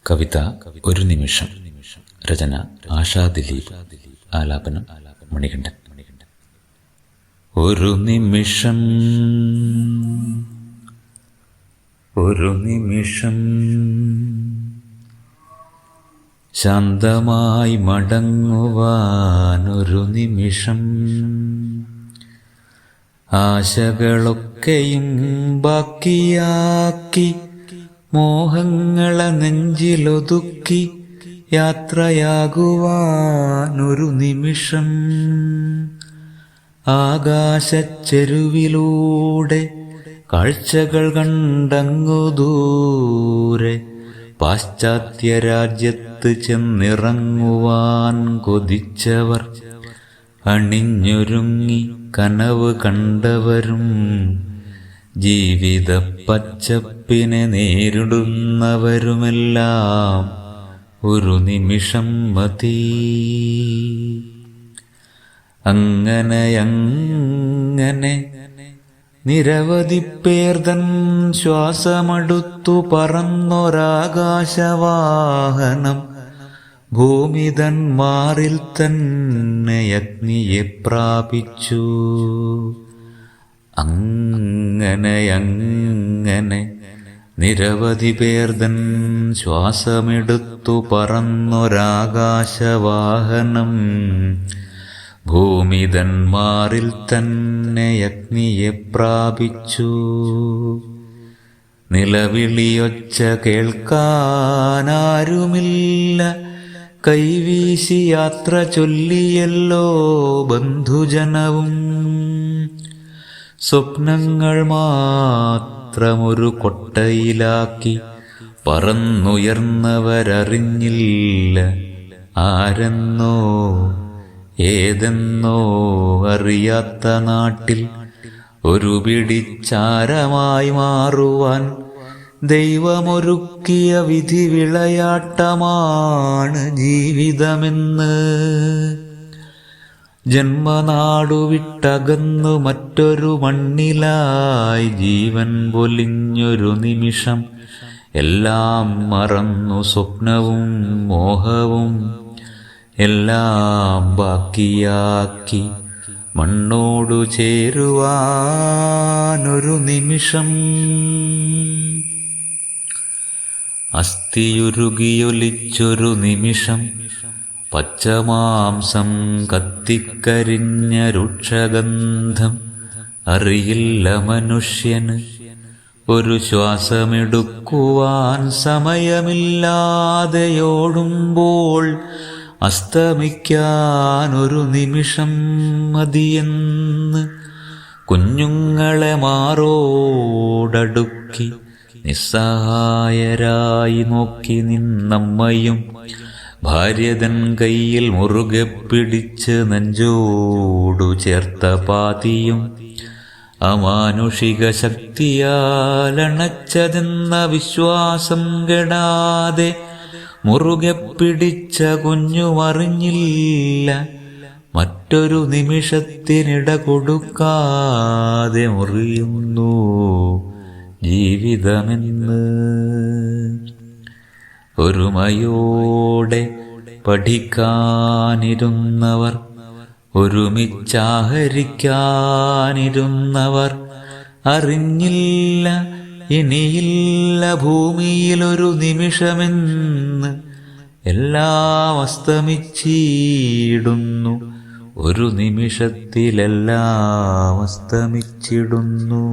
കവിത ഒരു നിമിഷം. രചന ആശാ ദിലീപ്. ആലാപനം മണികണ്ഠൻ. ഒരു നിമിഷം, ഒരു നിമിഷം ശാന്തമായി മടങ്ങുവാനൊരു നിമിഷം, ആശകളൊക്കെയും ബാക്കിയാക്കി മോഹങ്ങളെ നെഞ്ചിലൊതുക്കി യാത്രയാകുവാനൊരു നിമിഷം, ആകാശച്ചെരുവിലൂടെ കാഴ്ചകൾ കണ്ടങ്ങു ദൂരെ പാശ്ചാത്യ രാജ്യത്ത് ചെന്നിറങ്ങുവാൻ കൊതിച്ചവർ, അണിഞ്ഞൊരുങ്ങി കനവ് കണ്ടവരും, ജീവിത പച്ചപ്പിനെ നേരിടുന്നവരുമെല്ലാം ഒരു നിമിഷം മതി. അങ്ങനെ നിരവധി പേർ തൻ ശ്വാസമെടുത്തു പറന്നൊരാകാശവാഹനം ഭൂമി തൻ മാറിൽ തന്നെ അഗ്നിയെ പ്രാപിച്ചു. അങ്ങനെ നിരവധി പേർ തൻ ശ്വാസമെടുത്തു പറന്നൊരാകാശവാഹനം ഭൂമി തൻ മാറിൽ തന്നെ അഗ്നിയെ പ്രാപിച്ചു. നിലവിളിയൊച്ച കേൾക്കാനാരുമില്ല, കൈവീശി യാത്ര ചൊല്ലിയല്ലോ ബന്ധുജനവും. സ്വപ്നങ്ങൾ മാത്രമൊരു കൊട്ടയിലാക്കി പറന്നുയർന്നവരറിഞ്ഞില്ല ആരെന്നോ ഏതെന്നോ അറിയാത്ത നാട്ടിൽ ഒരു പിടിച്ചാരമായി മാറുവാൻ ദൈവമൊരുക്കിയ വിധി വിളയാട്ടമാണ് ജീവിതമെന്ന്. ജന്മനാടു വിട്ടകന്നു മറ്റൊരു മണ്ണിലായി ജീവൻ പൊലിഞ്ഞൊരു നിമിഷം, എല്ലാം മറന്നു സ്വപ്നവും മോഹവും എല്ലാം ബാക്കിയാക്കി മണ്ണോടു ചേരുവാനൊരു നിമിഷം. അസ്ഥിയുരുകിയൊലിച്ചൊരു നിമിഷം, പച്ചമാംസം കത്തിക്കരിഞ്ഞ രുക്ഷഗന്ധം അറിയില്ല മനുഷ്യന്. ഒരു ശ്വാസമെടുക്കുവാൻ സമയമില്ലാതെയോടുമ്പോൾ അസ്തമിക്കാനൊരു നിമിഷം മതിയെന്ന് കുഞ്ഞുങ്ങളെ മാറോടടുക്കി നിസ്സഹായരായി നോക്കി നിന്നമ്മയും, ഭാര്യതൻ കയ്യിൽ മുറുകെ പിടിച്ച് നെഞ്ചോടു ചേർത്ത പാതിയും, അമാനുഷിക ശക്തിയാലണച്ചതെന്ന വിശ്വാസം കെടാതെ മുറുകെ പിടിച്ച കുഞ്ഞുമറിഞ്ഞില്ല മറ്റൊരു നിമിഷത്തിനിട കൊടുക്കാതെ മുറിയുന്നു ജീവിതമെന്ന്. ഒരുമയോടെ പഠിക്കാനിരുന്നവർ, ഒരുമിച്ചാഹരിക്കാനിരുന്നവർ അറിഞ്ഞില്ല ഇനിയില്ല ഭൂമിയിലൊരു നിമിഷമെന്ന്. എല്ലാം അസ്തമിച്ചിടുന്നു, ഒരു നിമിഷത്തിലെല്ലാം അസ്തമിച്ചിടുന്നു.